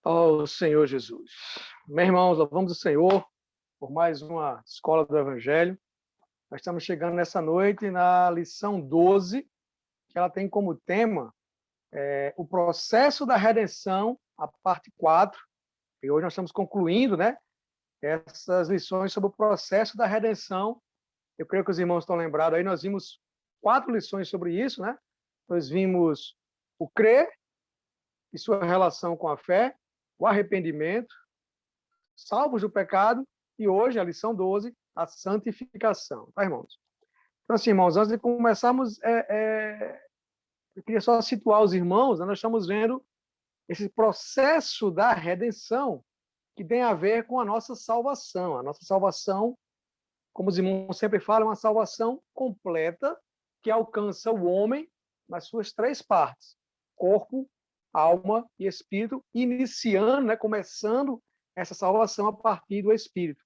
Ó Senhor Jesus. Meus irmãos, louvamos o Senhor por mais uma escola do Evangelho. Nós estamos chegando nessa noite na lição 12, que ela tem como tema o processo da redenção, a parte 4. E hoje nós estamos concluindo, essas lições sobre o processo da redenção. Eu creio que os irmãos estão lembrados aí, nós vimos 4 lições sobre isso, né? Nós vimos o crer e sua relação com a fé, o arrependimento, salvos do pecado, e hoje, a lição 12, a santificação. Tá, irmãos? Então, assim, irmãos, antes de começarmos, eu queria só situar os irmãos, né? Nós estamos vendo esse processo da redenção que tem a ver com a nossa salvação. A nossa salvação, como os irmãos sempre falam, é uma salvação completa que alcança o homem nas suas 3 partes: corpo, alma e espírito, iniciando, começando essa salvação a partir do espírito.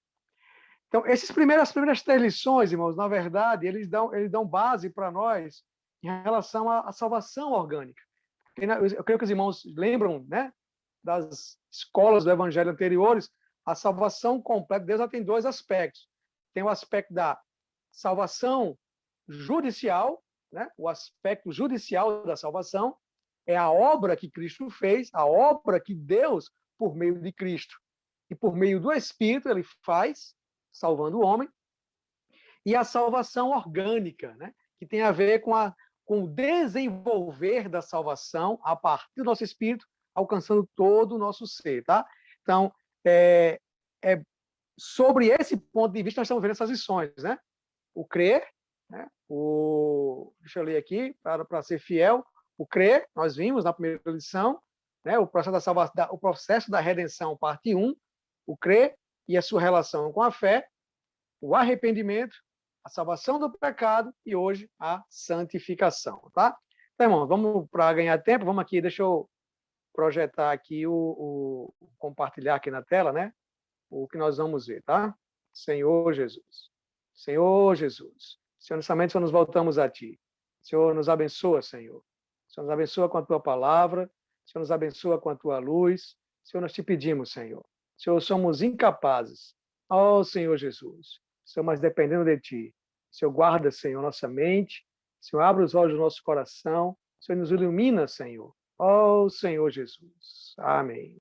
Então, as primeiras 3 lições, irmãos, na verdade, eles dão base para nós em relação à salvação orgânica. Eu creio que os irmãos lembram, das escolas do evangelho anteriores. A salvação completa de Deus ela tem 2 aspectos. Tem o aspecto da salvação judicial, o aspecto judicial da salvação é a obra que Cristo fez, a obra que Deus, por meio de Cristo e por meio do Espírito, ele faz, salvando o homem. E a salvação orgânica, que tem a ver com o desenvolver da salvação a partir do nosso espírito, alcançando todo o nosso ser. Tá? Então, sobre esse ponto de vista, nós estamos vendo essas lições. O crer, deixa eu ler aqui, para ser fiel. O crer, nós vimos na primeira lição, o processo da salvação, o processo da redenção, parte 1, o crer e a sua relação com a fé, o arrependimento, a salvação do pecado e hoje a santificação, tá? Então, irmão, vamos, para ganhar tempo, vamos aqui, deixa eu projetar aqui compartilhar aqui na tela, o que nós vamos ver, tá? Senhor Jesus. Senhor Jesus. Senhor, nessa mente, nos voltamos a Ti. Senhor, nos abençoa, Senhor. Senhor, nos abençoa com a Tua palavra. Senhor, nos abençoa com a Tua luz. Senhor, nós te pedimos, Senhor. Senhor, somos incapazes. Ó Senhor Jesus. Senhor, mas dependendo de Ti. Senhor, guarda, Senhor, nossa mente. Senhor, abre os olhos do nosso coração. Senhor, nos ilumina, Senhor. Ó Senhor Jesus. Amém.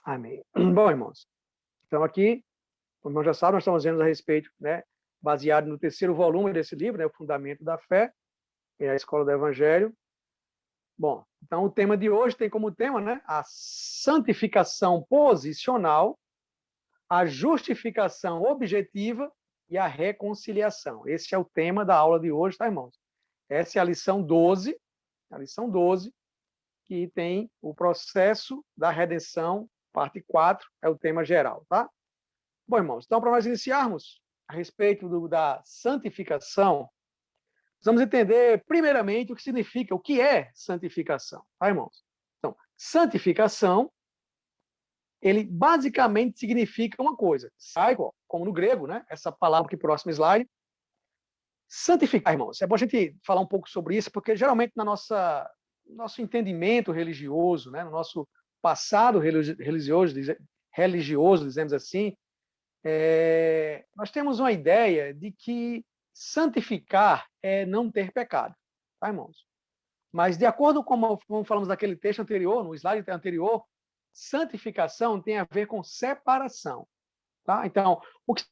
Amém. Bom, irmãos. Então, aqui, como irmão já sabe, nós estamos vendo a respeito, baseado no 3º volume desse livro, o Fundamento da Fé, que é a Escola do Evangelho. Bom, então o tema de hoje tem como tema, a santificação posicional, a justificação objetiva e a reconciliação. Esse é o tema da aula de hoje, tá, irmãos? Essa é a lição 12, que tem o processo da redenção, parte 4, é o tema geral, tá? Bom, irmãos, então para nós iniciarmos a respeito da santificação, vamos entender primeiramente o que é santificação, tá, irmãos? Então, santificação, ele basicamente significa uma coisa, como no grego, essa palavra aqui, próximo slide. Santificar, irmãos, é bom a gente falar um pouco sobre isso, porque geralmente nosso entendimento religioso, no nosso passado religioso, dizemos assim, nós temos uma ideia de que santificar é não ter pecado, tá, irmãos? Mas, de acordo com como falamos naquele texto anterior, no slide anterior, santificação tem a ver com separação, tá? Então, o que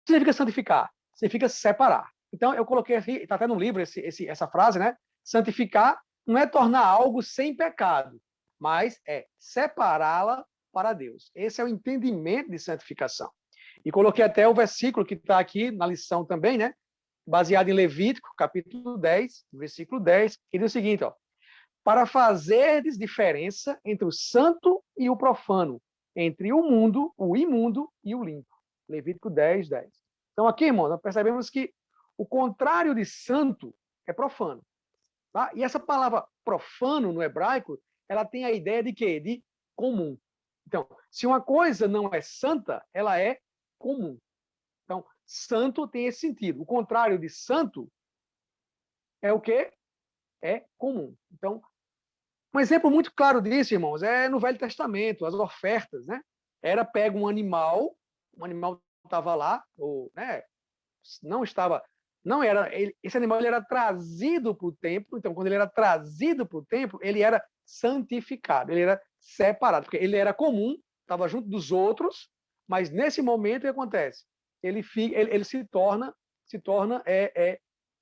significa santificar? Significa separar. Então, eu coloquei aqui, está até no livro essa frase, santificar não é tornar algo sem pecado, mas é separá-la para Deus. Esse é o entendimento de santificação. E coloquei até o versículo que está aqui na lição também, baseado em Levítico, capítulo 10, versículo 10, que diz o seguinte, para fazerdes diferença entre o santo e o profano, entre o mundo, o imundo e o limpo. Levítico 10, 10. Então aqui, irmão, nós percebemos que o contrário de santo é profano. Tá? E essa palavra profano no hebraico, ela tem a ideia de quê? De comum. Então, se uma coisa não é santa, ela é comum. Então, santo tem esse sentido. O contrário de santo é o quê? É comum. Então, Um exemplo muito claro disso, irmãos, é no Velho Testamento, as ofertas, né? Era pego um animal estava lá, ou, né, não estava, não era, esse animal ele era trazido para o templo, então quando ele era trazido para o templo, ele era santificado, ele era separado, porque ele era comum, estava junto dos outros, mas nesse momento o que acontece? Ele se torna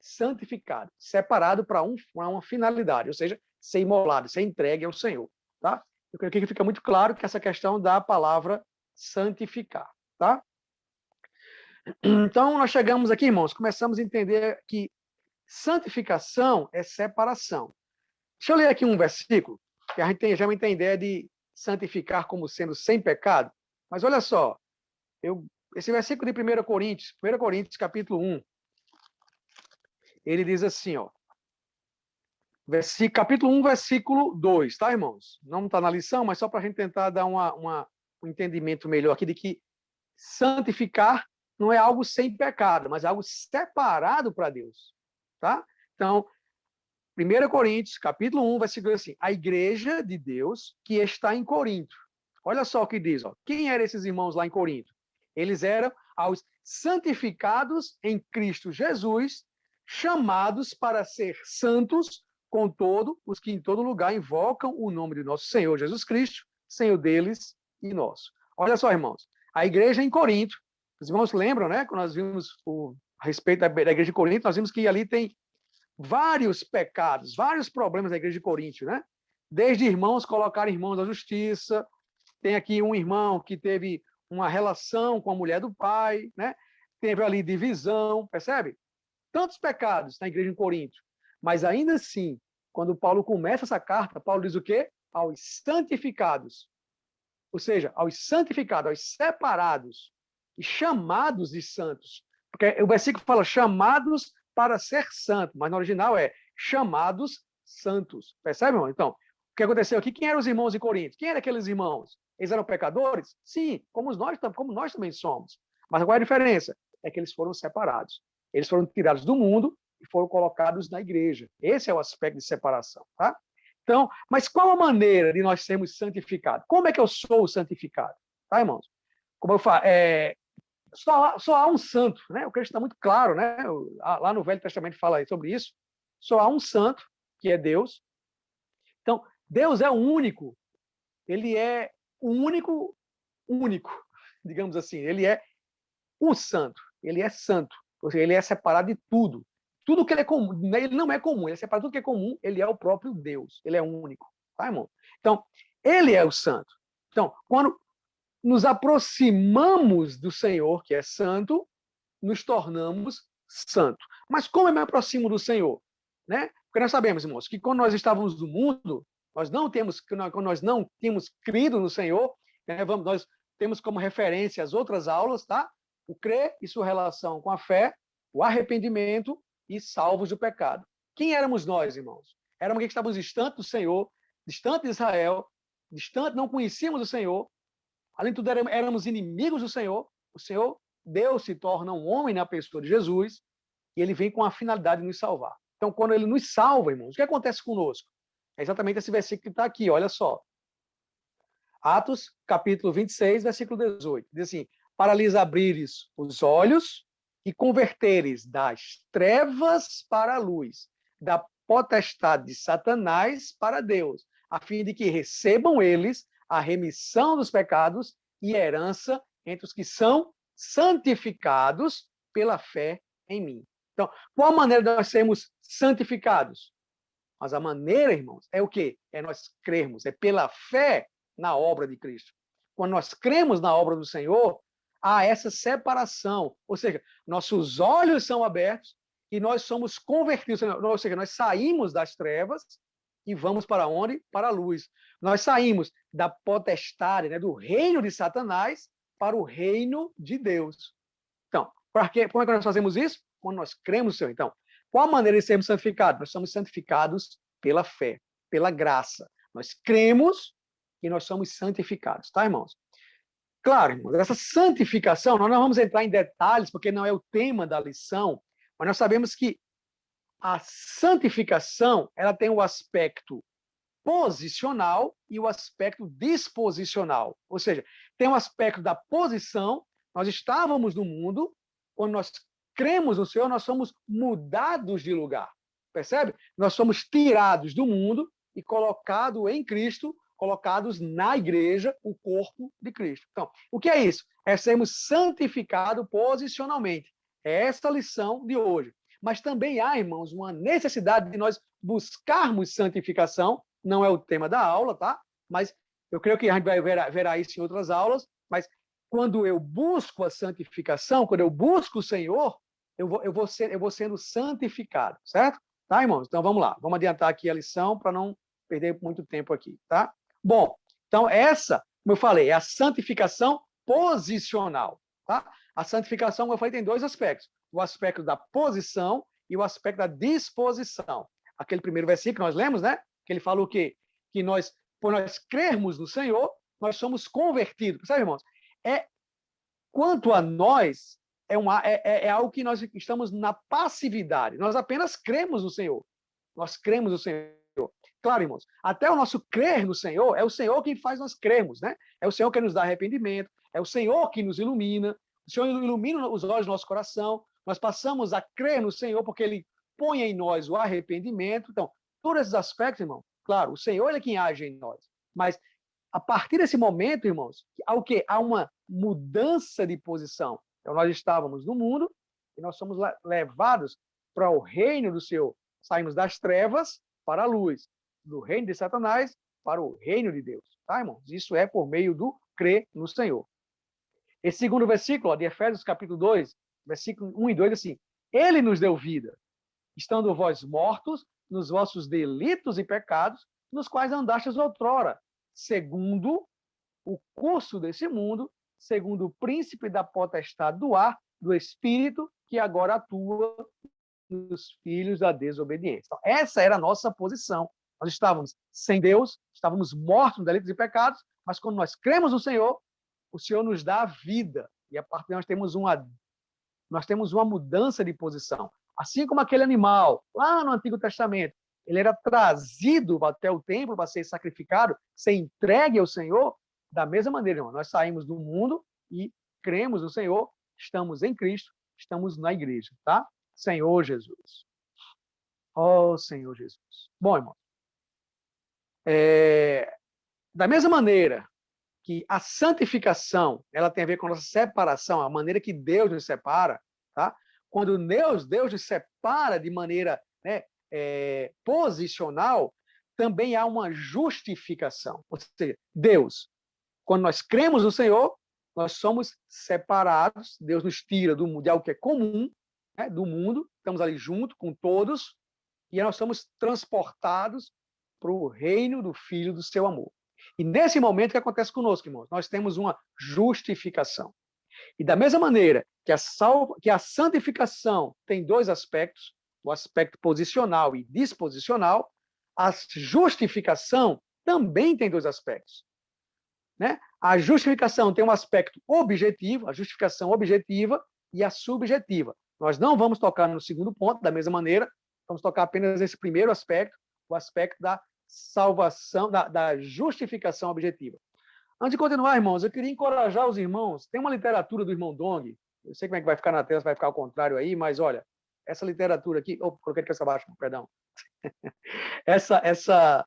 santificado, separado para uma finalidade, ou seja, ser imolado, ser entregue ao Senhor, tá? Eu creio que fica muito claro que essa questão da palavra santificar, tá? Então, nós chegamos aqui, irmãos, começamos a entender que santificação é separação. Deixa eu ler aqui um versículo, que a gente tem já muita ideia de santificar como sendo sem pecado. Mas olha só, esse versículo de 1 Coríntios capítulo 1, ele diz assim, ó, capítulo 1, versículo 2, tá, irmãos? Não está na lição, mas só para a gente tentar dar um entendimento melhor aqui de que santificar não é algo sem pecado, mas é algo separado para Deus, tá? Então, 1 Coríntios, capítulo 1, versículo assim, a igreja de Deus que está em Corinto. Olha só o que diz, ó. Quem eram esses irmãos lá em Corinto? Eles eram aos santificados em Cristo Jesus, chamados para ser santos, contudo, os que em todo lugar invocam o nome de nosso Senhor Jesus Cristo, Senhor deles e nosso. Olha só, irmãos, a igreja em Corinto, os irmãos lembram, né? Quando nós vimos a respeito da igreja de Corinto, nós vimos que ali tem vários pecados, vários problemas da igreja de Corinto, né? Desde irmãos colocar irmãos na justiça, tem aqui um irmão que teve uma relação com a mulher do pai, né? Teve ali divisão, percebe? Tantos pecados na igreja de Corinto. Mas ainda assim, quando Paulo começa essa carta, Paulo diz o quê? Aos santificados. Ou seja, aos santificados, aos separados e chamados de santos. Porque o versículo fala chamados para ser santo, mas no original é chamados santos. Percebe, irmão? Então, o que aconteceu aqui? Quem eram os irmãos de Corinto? Quem eram aqueles irmãos? Eles eram pecadores? Sim, como nós também somos. Mas qual é a diferença? É que eles foram separados. Eles foram tirados do mundo e foram colocados na igreja. Esse é o aspecto de separação, tá? Então, mas qual a maneira de nós sermos santificados? Como é que eu sou santificado? Tá, irmãos? Como eu falo, só há um santo, né? O texto está muito claro, né? Lá no Velho Testamento fala sobre isso. Só há um santo, que é Deus. Então, Deus é o único. Ele é o único, digamos assim. Ele é o santo. Ele é santo. Ou seja, ele é separado de tudo. Tudo que ele é comum, ele não é comum, ele é separado de tudo que é comum, ele é o próprio Deus. Ele é único. Tá, irmão? Então, ele é o santo. Então, quando nos aproximamos do Senhor, que é santo, nos tornamos santo. Mas como eu me aproximo do Senhor? Né? Porque nós sabemos, irmãos, que quando nós estávamos no mundo, quando nós não tínhamos crido no Senhor, né, nós temos como referência as outras aulas, tá? O crer e sua relação com a fé, o arrependimento e salvos do pecado. Quem éramos nós, irmãos? Éramos que estávamos distantes do Senhor, distantes de Israel, não conhecíamos o Senhor, além de tudo, éramos inimigos do Senhor. O Senhor, Deus, se torna um homem na pessoa de Jesus e ele vem com a finalidade de nos salvar. Então, quando ele nos salva, irmãos, o que acontece conosco? É exatamente esse versículo que está aqui, olha só. Atos, capítulo 26, versículo 18. Diz assim, para lhes abrires os olhos e converteres das trevas para a luz, da potestade de Satanás para Deus, a fim de que recebam eles a remissão dos pecados e herança entre os que são santificados pela fé em mim. Então, qual a maneira de nós sermos santificados? Mas a maneira, irmãos, é o quê? É nós crermos, é pela fé na obra de Cristo. Quando nós cremos na obra do Senhor, há essa separação, ou seja, nossos olhos são abertos e nós somos convertidos, ou seja, nós saímos das trevas e vamos para onde? Para a luz. Nós saímos da potestade, né, do reino de Satanás para o reino de Deus. Então, como é que nós fazemos isso? Quando nós cremos no Senhor. Então, qual a maneira de sermos santificados? Nós somos santificados pela fé, pela graça. Nós cremos e nós somos santificados, tá, irmãos? Claro, irmãos, essa santificação, nós não vamos entrar em detalhes, porque não é o tema da lição, mas nós sabemos que a santificação, ela tem o aspecto posicional e o aspecto disposicional. Ou seja, tem um aspecto da posição, nós estávamos no mundo, quando nós cremos no Senhor, nós somos mudados de lugar. Percebe? Nós somos tirados do mundo e colocados em Cristo, colocados na igreja, o corpo de Cristo. Então, o que é isso? É sermos santificados posicionalmente. É essa a lição de hoje. Mas também há, irmãos, uma necessidade de nós buscarmos santificação. Não é o tema da aula, tá? Mas eu creio que a gente vai ver isso em outras aulas. Mas quando eu busco a santificação, quando eu busco o Senhor, eu vou sendo santificado, certo? Tá, irmãos? Então vamos lá. Vamos adiantar aqui a lição para não perder muito tempo aqui, tá? Bom, então essa, como eu falei, é a santificação posicional, tá? A santificação, como eu falei, tem dois aspectos. O aspecto da posição e o aspecto da disposição. Aquele primeiro versículo que nós lemos, né? Que ele fala o quê? Que nós, por nós crermos no Senhor, nós somos convertidos. Sabe, irmãos? Quanto a nós, é algo que nós estamos na passividade. Nós apenas cremos no Senhor. Nós cremos no Senhor. Claro, irmãos, até o nosso crer no Senhor, é o Senhor quem faz nós crermos, né? É o Senhor que nos dá arrependimento, é o Senhor que nos ilumina, o Senhor ilumina os olhos do nosso coração, nós passamos a crer no Senhor porque Ele põe em nós o arrependimento. Então, todos esses aspectos, irmão, claro, o Senhor é quem age em nós, mas a partir desse momento, irmãos, há o quê? Há uma mudança de posição. Então, nós estávamos no mundo e nós somos levados para o reino do Senhor. Saímos das trevas para a luz, do reino de Satanás para o reino de Deus. Tá, irmãos? Isso é por meio do crer no Senhor. Esse segundo versículo, ó, de Efésios capítulo 2, versículo 1 e 2, assim: Ele nos deu vida, estando vós mortos nos vossos delitos e pecados, nos quais andastes outrora, segundo o curso desse mundo, segundo o príncipe da potestade do ar, do espírito, que agora atua nos filhos da desobediência. Então, essa era a nossa posição. Nós estávamos sem Deus, estávamos mortos nos delitos e pecados, mas quando nós cremos no Senhor, o Senhor nos dá a vida. E a partir daí nós temos uma mudança de posição. Assim como aquele animal, lá no Antigo Testamento, ele era trazido até o templo para ser sacrificado, ser entregue ao Senhor, da mesma maneira, irmão, nós saímos do mundo e cremos no Senhor, estamos em Cristo, estamos na igreja, tá? Senhor Jesus. Oh, Senhor Jesus. Bom, irmão, da mesma maneira que a santificação, ela tem a ver com a nossa separação, a maneira que Deus nos separa, tá? Quando Deus nos separa de maneira, né, posicional, também há uma justificação. Ou seja, Deus, quando nós cremos no Senhor, nós somos separados, Deus nos tira de algo que é comum, né, do mundo, estamos ali junto com todos, e nós somos transportados para o reino do Filho do seu amor. E nesse momento, o que acontece conosco, irmãos? Nós temos uma justificação. E da mesma maneira que a santificação tem dois aspectos, o aspecto posicional e disposicional, a justificação também tem dois aspectos. Né? A justificação tem um aspecto objetivo, a justificação objetiva e a subjetiva. Nós não vamos tocar no segundo ponto, da mesma maneira, vamos tocar apenas nesse primeiro aspecto, o aspecto da salvação, da justificação objetiva. Antes de continuar, irmãos, eu queria encorajar os irmãos. Tem uma literatura do irmão Dong, eu sei como é que vai ficar na tela, vai ficar ao contrário aí, mas olha, essa literatura aqui, coloquei de cabeça abaixo, perdão. essa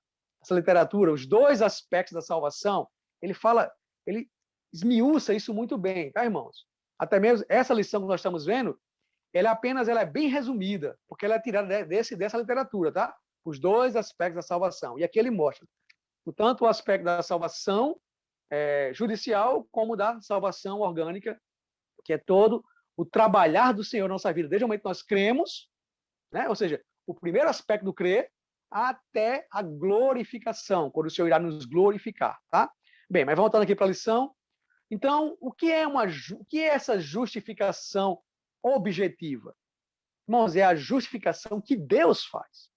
literatura, os dois aspectos da salvação, ele esmiuça isso muito bem, tá, irmãos? Até mesmo essa lição que nós estamos vendo, ela é bem resumida, porque ela é tirada dessa literatura, tá? Os dois aspectos da salvação. E aqui ele mostra tanto o aspecto da salvação judicial, como da salvação orgânica, que é todo o trabalhar do Senhor na nossa vida, desde o momento que nós cremos, né? Ou seja, o primeiro aspecto do crer, até a glorificação, quando o Senhor irá nos glorificar, tá? Bem, mas voltando aqui para a lição, então, o que é essa justificação objetiva? Irmãos, é a justificação que Deus faz.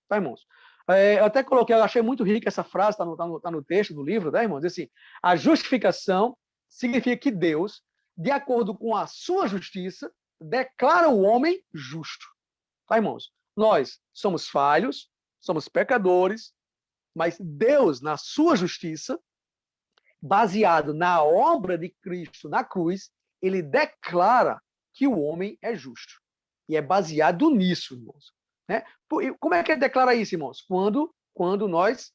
Tá, irmãos? Eu até coloquei, eu achei muito rica essa frase, está no texto do livro, tá, irmãos? Assim, a justificação significa que Deus, de acordo com a sua justiça, declara o homem justo. Tá, irmãos? Nós somos falhos, somos pecadores, Mas Deus, na sua justiça, baseado na obra de Cristo na cruz, ele declara que o homem é justo. E é baseado nisso, irmãos. Né? Como é que ele declara isso, irmãos? Quando nós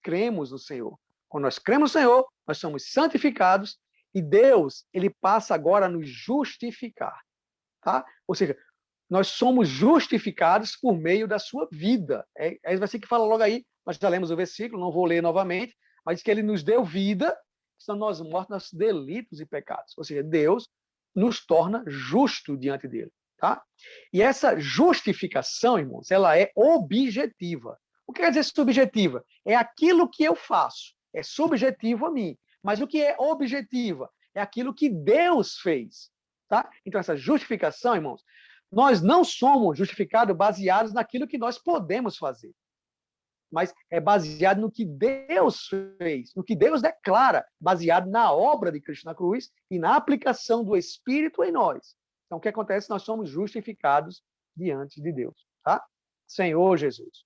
cremos no Senhor. Quando nós cremos no Senhor, nós somos santificados e Deus, ele passa agora a nos justificar. Tá? Ou seja, nós somos justificados por meio da sua vida. Vai ser que fala logo aí, nós já lemos o versículo, não vou ler novamente, mas diz que ele nos deu vida, estão nós mortos nos delitos e pecados. Ou seja, Deus nos torna justo diante dele. Tá? E essa justificação, irmãos, ela é objetiva. O que quer dizer subjetiva? É aquilo que eu faço. É subjetivo a mim. Mas o que é objetiva? É aquilo que Deus fez. Tá? Então, essa justificação, irmãos, nós não somos justificados baseados naquilo que nós podemos fazer. Mas é baseado no que Deus fez, no que Deus declara, baseado na obra de Cristo na cruz e na aplicação do Espírito em nós. Então, o que acontece? Nós somos justificados diante de Deus. Tá? Senhor Jesus.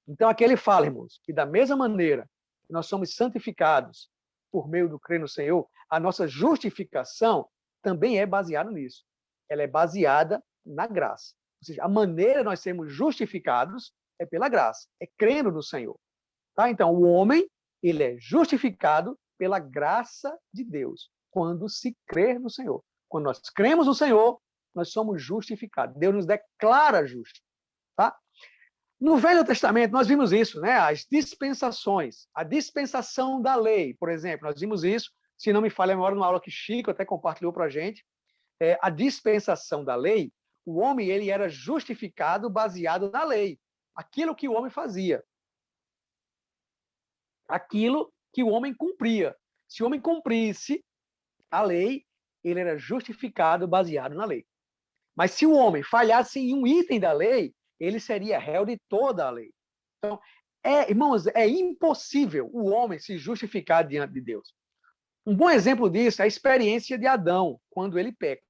Então, aqui ele fala, irmãos, que da mesma maneira que nós somos santificados por meio do crer no Senhor, a nossa justificação também é baseada nisso. Ela é baseada na graça. Ou seja, a maneira de nós sermos justificados é pela graça, é crendo no Senhor. Tá? Então, o homem, ele é justificado pela graça de Deus, quando se crer no Senhor. Quando nós cremos no Senhor, nós somos justificados. Deus nos declara justos. Tá? No Velho Testamento, nós vimos isso, né? As dispensações, a dispensação da lei, por exemplo, nós vimos isso, se não me falha a memória, numa aula que Chico até compartilhou para a gente, a dispensação da lei, o homem ele era justificado baseado na lei, aquilo que o homem fazia, aquilo que o homem cumpria. Se o homem cumprisse a lei, ele era justificado baseado na lei. Mas se o homem falhasse em um item da lei, ele seria réu de toda a lei. Então, irmãos, é impossível o homem se justificar diante de Deus. Um bom exemplo disso é a experiência de Adão, quando ele peca.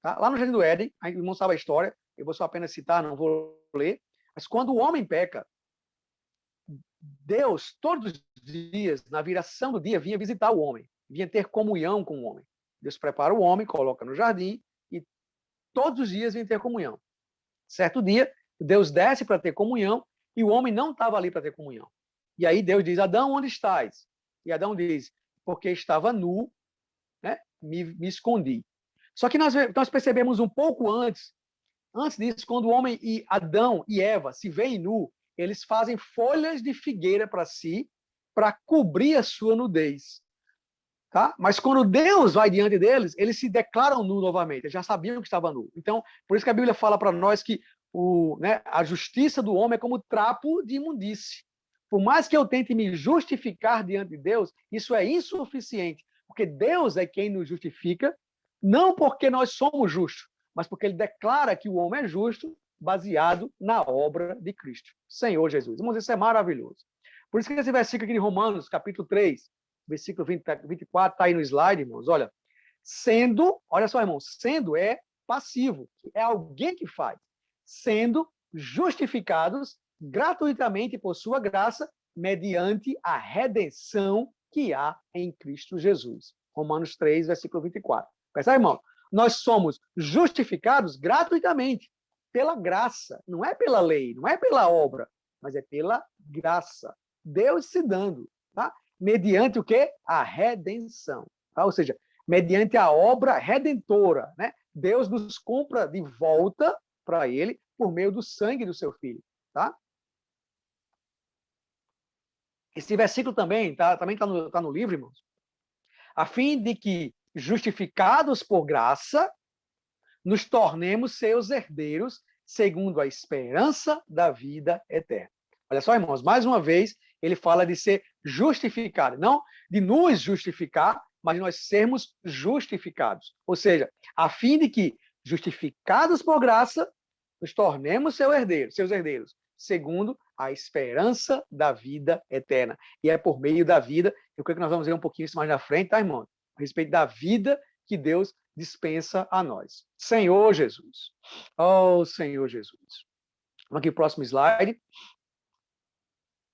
Tá? Lá no Jardim do Éden, a irmão sabe a história, eu vou só apenas citar, não vou ler, mas quando o homem peca, Deus, todos os dias, na viração do dia, vinha visitar o homem, vinha ter comunhão com o homem. Deus prepara o homem, coloca no jardim, e todos os dias vinha ter comunhão. Certo dia, Deus desce para ter comunhão, e o homem não estava ali para ter comunhão. E aí Deus diz, Adão, onde estás? E Adão diz, porque estava nu, né, me escondi. Só que nós percebemos um pouco antes disso, quando o homem e Adão e Eva se veem nu, eles fazem folhas de figueira para si, para cobrir a sua nudez. Tá? Mas quando Deus vai diante deles, eles se declaram nu novamente, eles já sabiam que estava nu. Então, por isso que a Bíblia fala para nós que a justiça do homem é como trapo de imundície. Por mais que eu tente me justificar diante de Deus, isso é insuficiente, porque Deus é quem nos justifica, não porque nós somos justos, mas porque ele declara que o homem é justo, baseado na obra de Cristo, Senhor Jesus. Irmãos, isso é maravilhoso. Por isso que esse versículo aqui de Romanos, capítulo 3, versículo 24, está aí no slide, irmãos. Olha, olha só, irmãos, sendo é passivo, é alguém que faz. Sendo justificados gratuitamente por sua graça, mediante a redenção que há em Cristo Jesus. Romanos 3, versículo 24. Percebe, irmão? Nós somos justificados gratuitamente, pela graça. Não é pela lei, não é pela obra, mas é pela graça. Deus se dando, tá? Mediante o quê? A redenção. Tá? Ou seja, mediante a obra redentora, né? Deus nos compra de volta para ele por meio do sangue do seu filho, tá? Esse versículo também está no livro, irmãos, a fim de que, justificados por graça, nos tornemos seus herdeiros, segundo a esperança da vida eterna. Olha só, irmãos, mais uma vez, ele fala de ser justificado, não de nos justificar, mas de nós sermos justificados. Ou seja, a fim de que, justificados por graça, nos tornemos seus herdeiros, segundo a esperança da vida eterna. E é por meio da vida, eu creio que nós vamos ver um pouquinho isso mais na frente, tá, irmão? A respeito da vida que Deus dispensa a nós. Senhor Jesus. Oh, Senhor Jesus. Vamos aqui, próximo slide.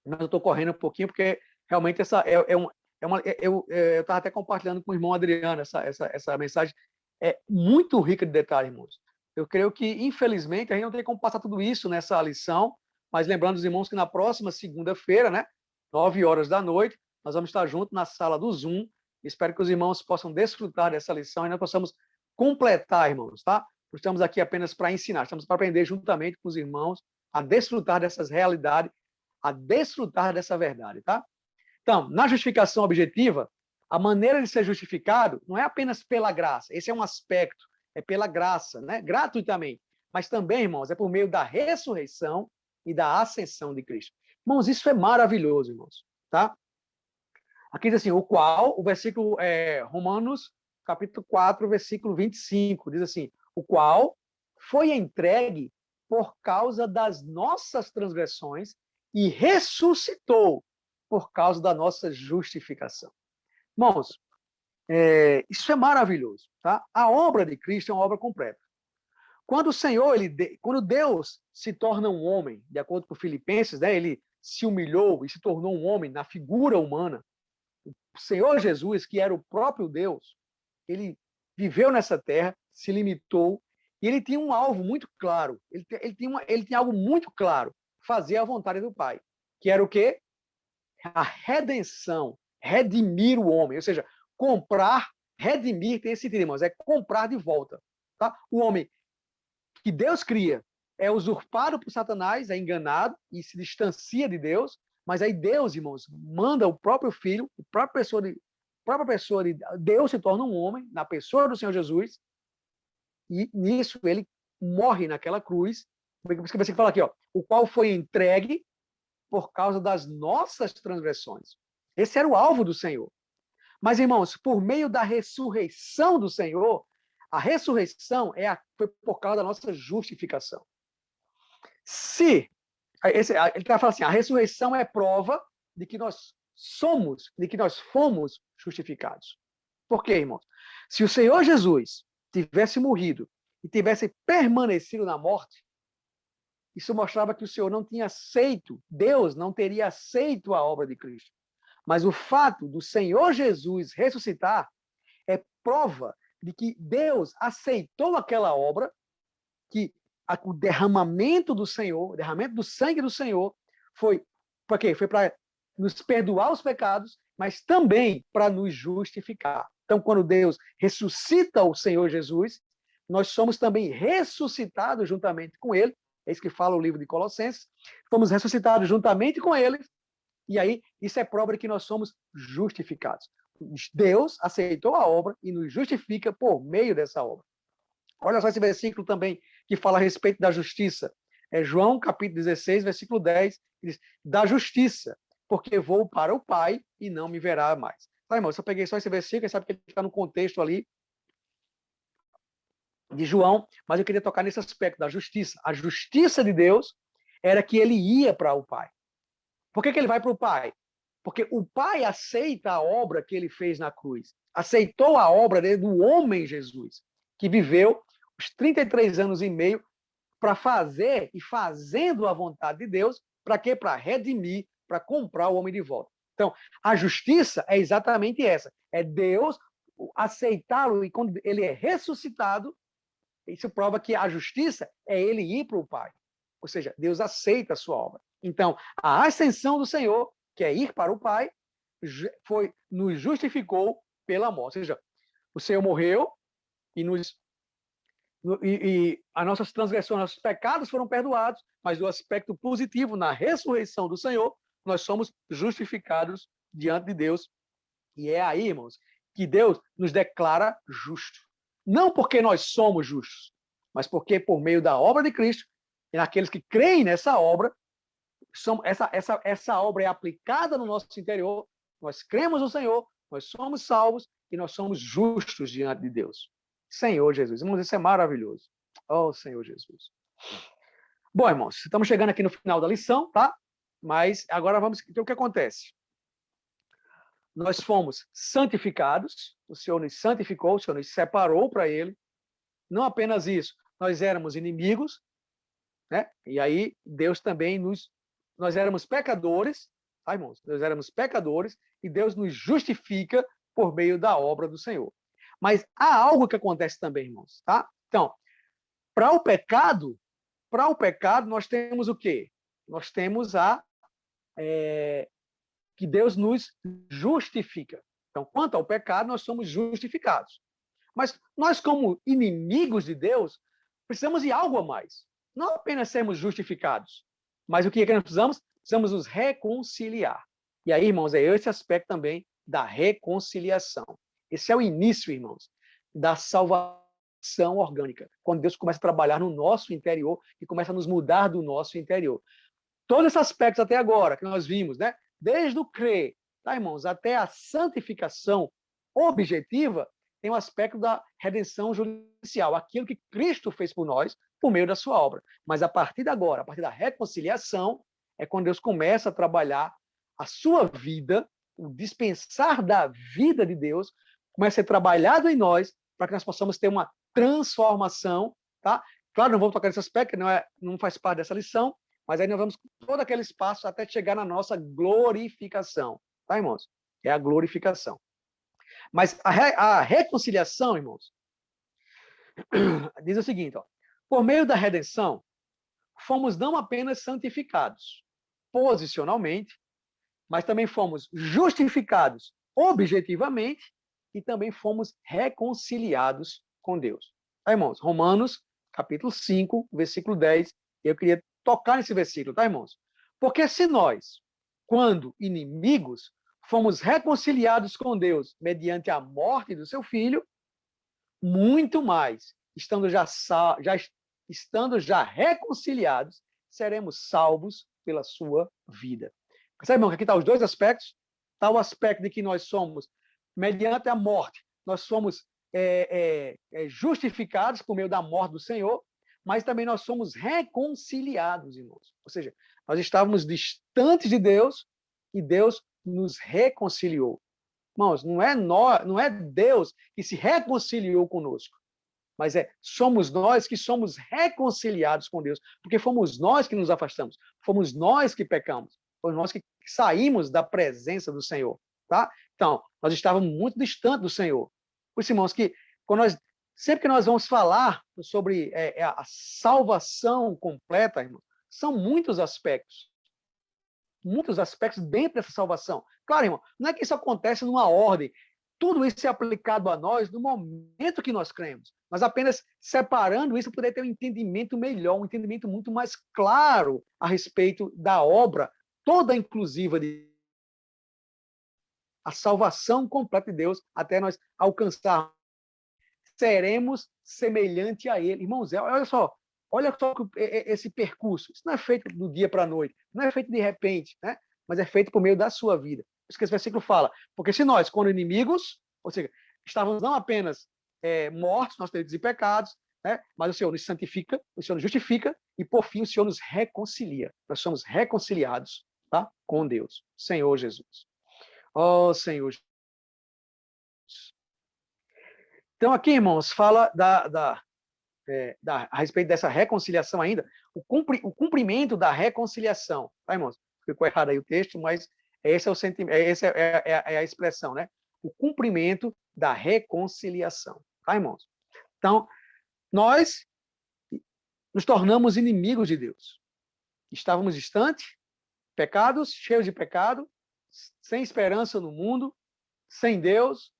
mas eu estou correndo um pouquinho porque realmente eu estava até compartilhando com o irmão Adriano essa mensagem. É muito rica de detalhes, irmãos. Eu creio que, infelizmente, a gente não tem como passar tudo isso nessa lição, mas lembrando os irmãos que na próxima segunda-feira, né, 9 horas da noite, nós vamos estar juntos na sala do Zoom. Espero que os irmãos possam desfrutar dessa lição e nós possamos completar, irmãos, tá? Estamos aqui apenas para ensinar, estamos para aprender juntamente com os irmãos a desfrutar dessas realidades, a desfrutar dessa verdade, tá? Então, na justificação objetiva, a maneira de ser justificado não é apenas pela graça, esse é um aspecto, é pela graça, né? Gratuitamente. Mas também, irmãos, é por meio da ressurreição e da ascensão de Cristo. Irmãos, isso é maravilhoso, irmãos, tá? Aqui diz assim, o versículo Romanos, capítulo 4, versículo 25, diz assim, o qual foi entregue por causa das nossas transgressões e ressuscitou por causa da nossa justificação. Irmãos, isso é maravilhoso, tá? A obra de Cristo é uma obra completa. Quando o Senhor, quando Deus se torna um homem, de acordo com Filipenses, né, ele se humilhou e se tornou um homem na figura humana. O Senhor Jesus, que era o próprio Deus, ele viveu nessa terra, se limitou, e ele tinha um alvo muito claro. Ele tinha algo muito claro, fazer a vontade do Pai, que era o quê? A redenção, redimir o homem, ou seja, comprar, redimir, tem esse sentido, irmãos, é comprar de volta. Tá? O homem que Deus cria é usurpado por Satanás, é enganado e se distancia de Deus, mas aí Deus, irmãos, manda o próprio Filho, a própria pessoa de Deus se torna um homem, na pessoa do Senhor Jesus, e nisso ele morre naquela cruz, por isso que você fala aqui, ó, o qual foi entregue por causa das nossas transgressões. Esse era o alvo do Senhor. Mas, irmãos, por meio da ressurreição do Senhor, a ressurreição foi por causa da nossa justificação. Se ele vai falar assim, a ressurreição é prova de que nós fomos justificados. Por quê, irmãos? Se o Senhor Jesus tivesse morrido e tivesse permanecido na morte, isso mostrava que o Senhor não tinha aceito, Deus não teria aceito a obra de Cristo. Mas o fato do Senhor Jesus ressuscitar é prova de que Deus aceitou aquela obra, que o derramamento do Senhor, o derramamento do sangue do Senhor, foi para quê? Foi para nos perdoar os pecados, mas também para nos justificar. Então, quando Deus ressuscita o Senhor Jesus, nós somos também ressuscitados juntamente com Ele. É isso que fala o livro de Colossenses. Fomos ressuscitados juntamente com Ele, e aí isso é prova de que nós somos justificados. Deus aceitou a obra e nos justifica por meio dessa obra. Olha só esse versículo também que fala a respeito da justiça. É João, capítulo 16, versículo 10, diz, da justiça, porque vou para o Pai e não me verá mais. Tá, irmão, eu peguei só esse versículo, sabe que ele está no contexto ali de João, mas eu queria tocar nesse aspecto da justiça. A justiça de Deus era que ele ia para o Pai. Por que ele vai para o Pai? Porque o Pai aceita a obra que ele fez na cruz. Aceitou a obra do homem Jesus, que viveu os 33 anos e meio para fazer e fazendo a vontade de Deus, para quê? Para redimir, para comprar o homem de volta. Então, a justiça é exatamente essa. É Deus aceitá-lo, e quando ele é ressuscitado, isso prova que a justiça é ele ir para o Pai. Ou seja, Deus aceita a sua obra. Então, a ascensão do Senhor, que é ir para o Pai, nos justificou pela morte. Ou seja, o Senhor morreu e as nossas transgressões, nossos pecados foram perdoados, mas o aspecto positivo, na ressurreição do Senhor, nós somos justificados diante de Deus. E é aí, irmãos, que Deus nos declara justo. Não porque nós somos justos, mas porque por meio da obra de Cristo, e naqueles que creem nessa obra, essa obra é aplicada no nosso interior, nós cremos no Senhor, nós somos salvos e nós somos justos diante de Deus. Senhor Jesus. Irmãos, isso é maravilhoso. Oh, Senhor Jesus. Bom, irmãos, estamos chegando aqui no final da lição, tá? Mas agora vamos... Então, o que acontece? Nós fomos santificados, o Senhor nos santificou, o Senhor nos separou para Ele. Não apenas isso, nós éramos inimigos, né? E aí Deus também nos nós éramos pecadores, tá, irmãos? Nós éramos pecadores e Deus nos justifica por meio da obra do Senhor. Mas há algo que acontece também, irmãos, tá? Então, para o pecado, nós temos o quê? Nós temos que Deus nos justifica. Então, quanto ao pecado, nós somos justificados. Mas nós, como inimigos de Deus, precisamos de algo a mais. Não apenas sermos justificados, mas o que é que nós precisamos? Precisamos nos reconciliar. E aí, irmãos, é esse aspecto também da reconciliação. Esse é o início, irmãos, da salvação orgânica, quando Deus começa a trabalhar no nosso interior e começa a nos mudar do nosso interior. Todos esses aspectos até agora que nós vimos, né? Desde o crer, tá, irmãos, até a santificação objetiva, tem o aspecto da redenção judicial, aquilo que Cristo fez por nós por meio da sua obra. Mas a partir de agora, a partir da reconciliação, é quando Deus começa a trabalhar a sua vida, o dispensar da vida de Deus, começa a ser trabalhado em nós, para que nós possamos ter uma transformação, tá? Claro, não vamos tocar nesse aspecto, não faz parte dessa lição, mas aí nós vamos todo aquele espaço até chegar na nossa glorificação, tá, irmãos? É a glorificação. Mas a reconciliação, irmãos, diz o seguinte, ó, por meio da redenção, fomos não apenas santificados posicionalmente, mas também fomos justificados objetivamente e também fomos reconciliados com Deus. Tá, irmãos? Romanos, capítulo 5, versículo 10, eu queria tocar nesse versículo, tá, irmãos? Porque se nós, quando inimigos, fomos reconciliados com Deus mediante a morte do seu filho, muito mais, estando já reconciliados, seremos salvos pela sua vida. Percebe, irmão, que aqui estão os dois aspectos. Está o aspecto de que nós somos, mediante a morte, nós somos justificados por meio da morte do Senhor, mas também nós somos reconciliados, irmãos. Ou seja, nós estávamos distantes de Deus e Deus nos reconciliou. Irmãos, não é Deus que se reconciliou conosco, mas somos nós que somos reconciliados com Deus, porque fomos nós que nos afastamos, fomos nós que pecamos, fomos nós que saímos da presença do Senhor, tá? Então, nós estávamos muito distantes do Senhor. Por isso, irmãos, que sempre que nós vamos falar sobre a salvação completa, irmão, são muitos aspectos dentro dessa salvação. Claro, irmão, não é que isso acontece numa ordem. Tudo isso é aplicado a nós no momento que nós cremos. Mas apenas separando isso, poder ter um entendimento melhor, um entendimento muito mais claro a respeito da obra toda inclusiva de a salvação completa de Deus, até nós alcançarmos, seremos semelhante a Ele. Irmãos, olha só esse percurso. Isso não é feito do dia para a noite, não é feito de repente, né? Mas é feito por meio da sua vida. Por isso que esse versículo fala, porque se nós, quando inimigos, ou seja, estávamos não apenas mortos, nós delitos e pecados, né? Mas o Senhor nos santifica, o Senhor nos justifica e, por fim, o Senhor nos reconcilia. Nós somos reconciliados, tá? Com Deus, Senhor Jesus. Ó Senhor Jesus. Então, aqui, irmãos, fala a respeito dessa reconciliação ainda, o cumprimento da reconciliação. Tá, irmãos? Ficou errado aí o texto, mas esse é o sentimento, essa é a expressão, né? O cumprimento da reconciliação. Tá, irmãos? Então, nós nos tornamos inimigos de Deus. Estávamos distantes, cheios de pecado, sem esperança no mundo, sem Deus,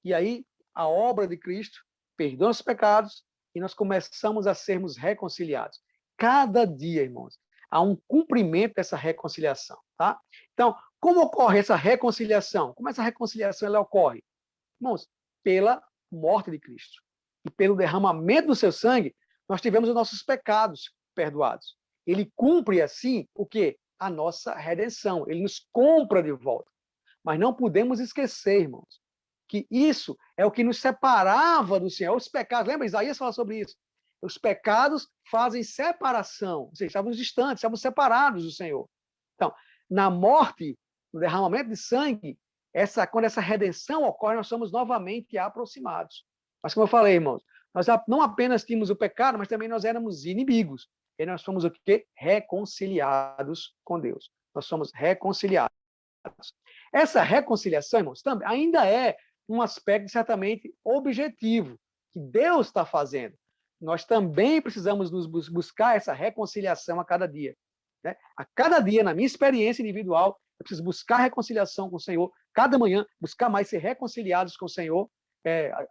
e aí a obra de Cristo perdoa os pecados e nós começamos a sermos reconciliados. Cada dia, irmãos, há um cumprimento dessa reconciliação, tá? Então, como ocorre essa reconciliação? Como essa reconciliação ela ocorre? Irmãos, pela morte de Cristo e pelo derramamento do seu sangue, nós tivemos os nossos pecados perdoados. Ele cumpre, assim, o quê? A nossa redenção. Ele nos compra de volta. Mas não podemos esquecer, irmãos, que isso é o que nos separava do Senhor. Os pecados, lembra? Isaías fala sobre isso. Os pecados fazem separação. Ou seja, estávamos distantes, estávamos separados do Senhor. Então, na morte, no derramamento de sangue, quando essa redenção ocorre, nós somos novamente aproximados. Mas, como eu falei, irmãos, nós não apenas tínhamos o pecado, mas também nós éramos inimigos. E nós somos o quê? Reconciliados com Deus. Nós somos reconciliados. Essa reconciliação, irmãos, também ainda é um aspecto certamente objetivo que Deus está fazendo. Nós também precisamos buscar essa reconciliação a cada dia. Né? A cada dia, na minha experiência individual, eu preciso buscar reconciliação com o Senhor. Cada manhã, buscar mais ser reconciliados com o Senhor.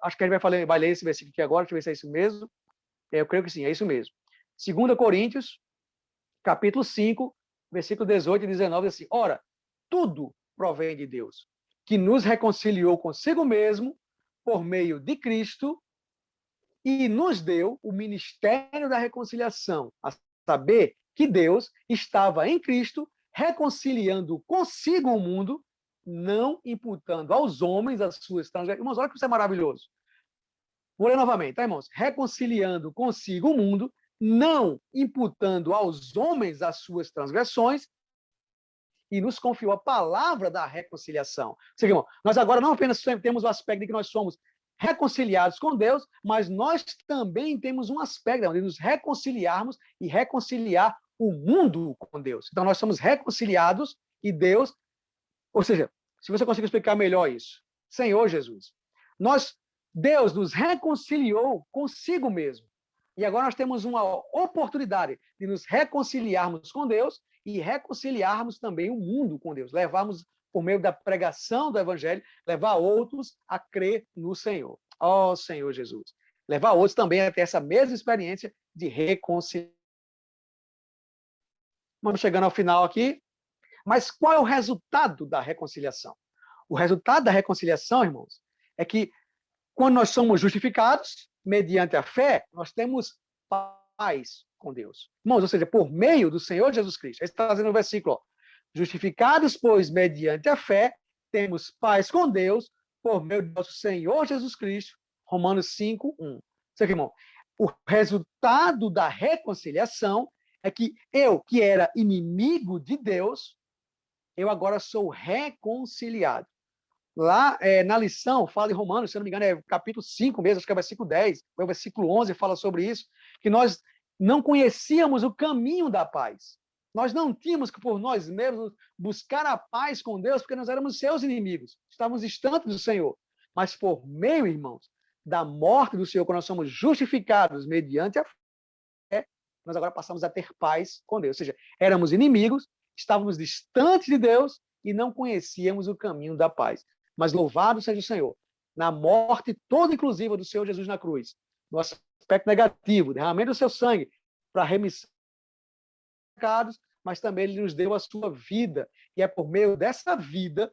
Acho que a gente vai ler esse versículo aqui agora, deixa eu ver se é isso mesmo. Eu creio que sim, é isso mesmo. 2 Coríntios, capítulo 5, versículo 18 e 19, assim, ora, tudo provém de Deus, que nos reconciliou consigo mesmo por meio de Cristo e nos deu o ministério da reconciliação, a saber que Deus estava em Cristo reconciliando consigo o mundo, não imputando aos homens as suas transgressões. Irmãos, olha que isso é maravilhoso. Vou ler novamente, tá, irmãos? Reconciliando consigo o mundo, não imputando aos homens as suas transgressões, e nos confiou a palavra da reconciliação. Ou seja, irmão, nós agora não apenas temos o aspecto de que nós somos reconciliados com Deus, mas nós também temos um aspecto de nos reconciliarmos e reconciliar o mundo com Deus. Então, nós somos reconciliados e Deus... Ou seja, se você conseguir explicar melhor isso, Senhor Jesus, Deus nos reconciliou consigo mesmo. E agora nós temos uma oportunidade de nos reconciliarmos com Deus e reconciliarmos também o mundo com Deus. Levarmos, por meio da pregação do Evangelho, levar outros a crer no Senhor. Ó Senhor Jesus. Levar outros também a ter essa mesma experiência de reconciliação. Vamos chegando ao final aqui. Mas qual é o resultado da reconciliação? O resultado da reconciliação, irmãos, é que quando nós somos justificados, mediante a fé, nós temos paz com Deus. Irmãos, ou seja, por meio do Senhor Jesus Cristo. Ele está trazendo no versículo, ó, justificados, pois, mediante a fé, temos paz com Deus, por meio do nosso Senhor Jesus Cristo. Romanos 5, 1. Ou seja, irmão, o resultado da reconciliação é que eu, que era inimigo de Deus, eu agora sou reconciliado. Lá na lição, fala em Romanos, se não me engano, é capítulo 5 mesmo, acho que é o versículo 10, ou o versículo 11 fala sobre isso, que nós não conhecíamos o caminho da paz. Nós não tínhamos que, por nós mesmos, buscar a paz com Deus, porque nós éramos seus inimigos, estávamos distantes do Senhor. Mas por meio, irmãos, da morte do Senhor, quando nós somos justificados mediante a fé, nós agora passamos a ter paz com Deus. Ou seja, éramos inimigos, estávamos distantes de Deus e não conhecíamos o caminho da paz. Mas louvado seja o Senhor, na morte toda inclusiva do Senhor Jesus na cruz, no aspecto negativo, derramando o seu sangue para remissão dos pecados, mas também ele nos deu a sua vida. E é por meio dessa vida,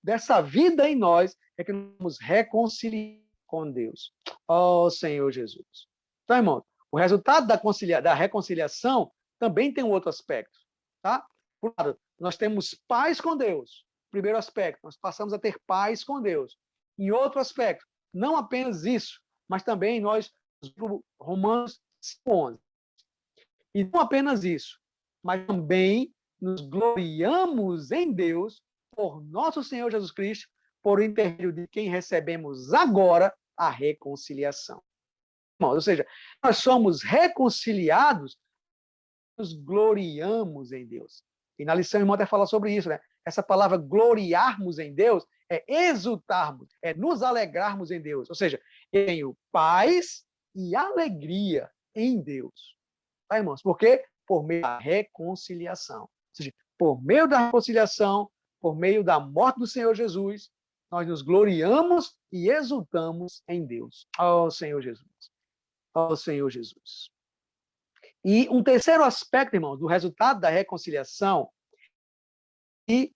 dessa vida em nós, é que nos reconciliamos com Deus. Ó Senhor Jesus. Então, irmão, o resultado da reconciliação também tem um outro aspecto. Tá? Por um lado, nós temos paz com Deus. Primeiro aspecto, nós passamos a ter paz com Deus. Em outro aspecto, não apenas isso, mas também nós, Romanos 5:11. E não apenas isso, mas também nos gloriamos em Deus por nosso Senhor Jesus Cristo, por intermédio de quem recebemos agora a reconciliação. Ou seja, nós somos reconciliados, nos gloriamos em Deus. E na lição, o irmão até fala sobre isso, né? Essa palavra gloriarmos em Deus é exultarmos, é nos alegrarmos em Deus. Ou seja, eu tenho paz e alegria em Deus. Tá, irmãos? Por quê? Por meio da reconciliação. Ou seja, por meio da reconciliação, por meio da morte do Senhor Jesus, nós nos gloriamos e exultamos em Deus. Ó Senhor Jesus. Ó Senhor Jesus. E um terceiro aspecto, irmãos, do resultado da reconciliação, que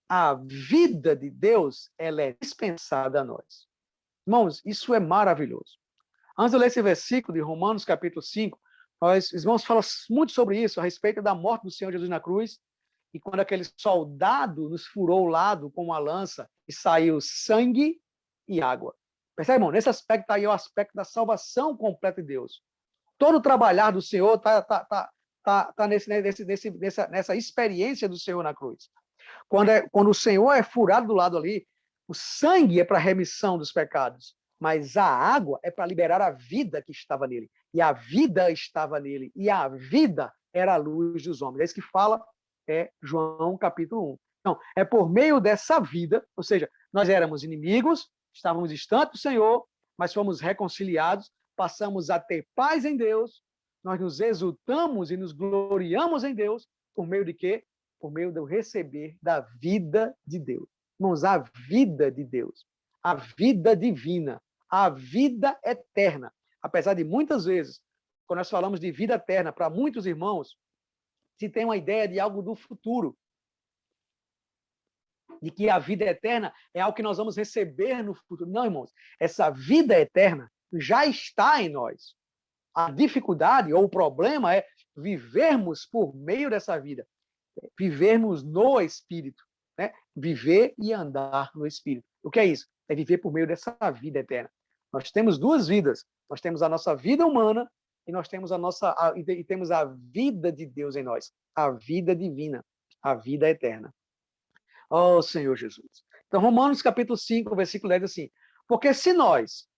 a vida de Deus ela é dispensada a nós. Irmãos, isso é maravilhoso. Antes de eu ler esse versículo de Romanos, capítulo 5, os irmãos falam muito sobre isso, a respeito da morte do Senhor Jesus na cruz, e quando aquele soldado nos furou o lado com uma lança e saiu sangue e água. Percebe, irmão? Nesse aspecto aí é o aspecto da salvação completa de Deus. Todo o trabalhar do Senhor está nessa experiência do Senhor na cruz. Quando o Senhor é furado do lado ali, o sangue é para a remissão dos pecados, mas a água é para liberar a vida que estava nele. e a vida estava nele, e a vida era a luz dos homens. É isso que fala João capítulo 1. Então, é por meio dessa vida, ou seja, nós éramos inimigos, estávamos distantes do Senhor, mas fomos reconciliados, passamos a ter paz em Deus, nós nos exultamos e nos gloriamos em Deus, por meio de quê? Por meio do receber da vida de Deus. Irmãos, a vida de Deus, a vida divina, a vida eterna. Apesar de muitas vezes, quando nós falamos de vida eterna, para muitos irmãos, se tem uma ideia de algo do futuro, de que a vida eterna é algo que nós vamos receber no futuro. Não, irmãos, essa vida eterna já está em nós. A dificuldade ou o problema é vivermos por meio dessa vida, vivermos no Espírito, né? Viver e andar no Espírito. O que é isso? É viver por meio dessa vida eterna. Nós temos duas vidas. Nós temos a nossa vida humana e nós temos temos a vida de Deus em nós, a vida divina, a vida eterna. Oh, Senhor Jesus. Então, Romanos capítulo 5, versículo 10 diz assim: porque se nós,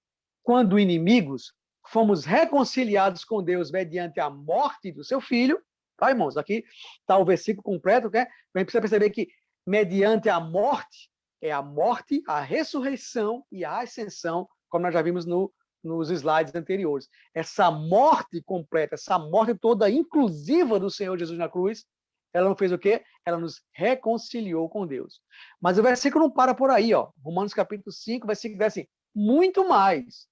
quando inimigos, fomos reconciliados com Deus mediante a morte do seu filho, tá, irmãos? Aqui está o versículo completo, né? A gente precisa perceber que mediante a morte, é a morte, a ressurreição e a ascensão, como nós já vimos nos slides anteriores. Essa morte completa, essa morte toda inclusiva do Senhor Jesus na cruz, ela não fez o quê? Ela nos reconciliou com Deus. Mas o versículo não para por aí, ó. Romanos capítulo 5, versículo 10, assim: muito mais,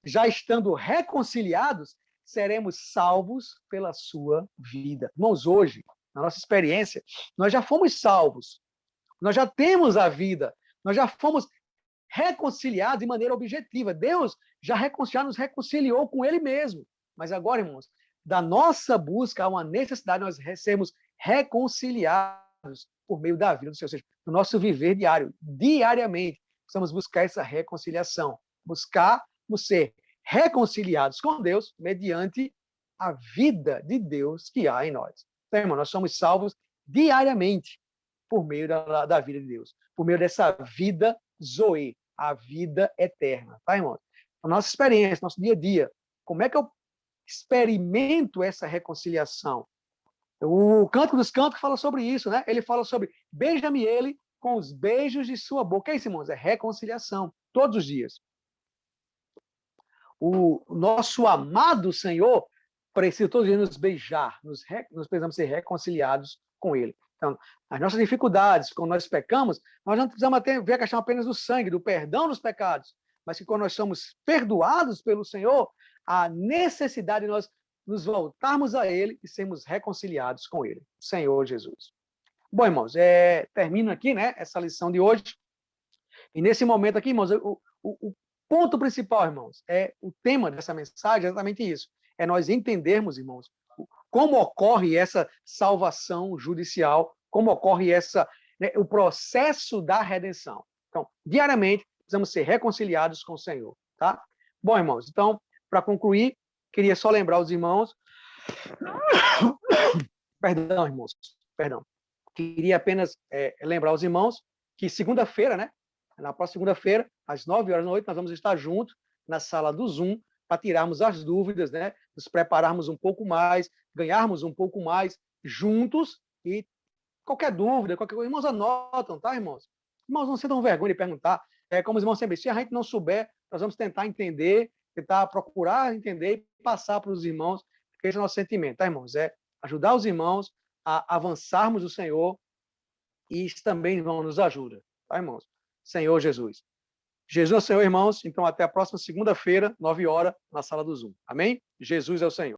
já estando reconciliados, seremos salvos pela sua vida. Irmãos, hoje, na nossa experiência, nós já fomos salvos. Nós já temos a vida. Nós já fomos reconciliados de maneira objetiva. Deus já nos reconciliou com Ele mesmo. Mas agora, irmãos, da nossa busca há uma necessidade de nós sermos reconciliados por meio da vida do Senhor. Ou seja, no nosso viver diário, diariamente, precisamos buscar essa reconciliação. Buscarmos ser reconciliados com Deus mediante a vida de Deus que há em nós. Então, irmão, nós somos salvos diariamente por meio da vida de Deus, por meio dessa vida Zoe, a vida eterna, tá, irmão? A nossa experiência, nosso dia a dia, como é que eu experimento essa reconciliação? O Cântico dos Cânticos fala sobre isso, né? Ele fala sobre beija-me ele com os beijos de sua boca. É isso, irmãos? É reconciliação, todos os dias. O nosso amado Senhor precisa todos os dias nos beijar, nós precisamos ser reconciliados com Ele. Então, as nossas dificuldades, quando nós pecamos, nós não precisamos ver a questão apenas do sangue, do perdão dos pecados, mas que quando nós somos perdoados pelo Senhor, a necessidade de nós nos voltarmos a Ele e sermos reconciliados com Ele, Senhor Jesus. Bom, irmãos, termino aqui, né, essa lição de hoje. E nesse momento aqui, irmãos, o ponto principal, irmãos, o tema dessa mensagem é exatamente isso. É nós entendermos, irmãos, como ocorre essa salvação judicial, como ocorre o processo da redenção. Então, diariamente, precisamos ser reconciliados com o Senhor, tá? Bom, irmãos, então, para concluir, queria só lembrar os irmãos... Perdão, irmãos, perdão. Queria apenas lembrar os irmãos que segunda-feira, né? Na próxima segunda-feira, às 9h, nós vamos estar juntos na sala do Zoom para tirarmos as dúvidas, né? Nos prepararmos um pouco mais, ganharmos um pouco mais juntos e qualquer dúvida, qualquer coisa, irmãos anotam, tá, irmãos? Irmãos, não se dão vergonha de perguntar. Como os irmãos sempre dizem, se a gente não souber, nós vamos tentar entender, tentar procurar entender e passar para os irmãos, porque esse é o nosso sentimento, tá, irmãos? É ajudar os irmãos a avançarmos no Senhor e isso também, irmão, nos ajuda, tá, irmãos? Senhor Jesus. Jesus é o Senhor, irmãos. Então, até a próxima segunda-feira, 9h, na sala do Zoom. Amém? Jesus é o Senhor.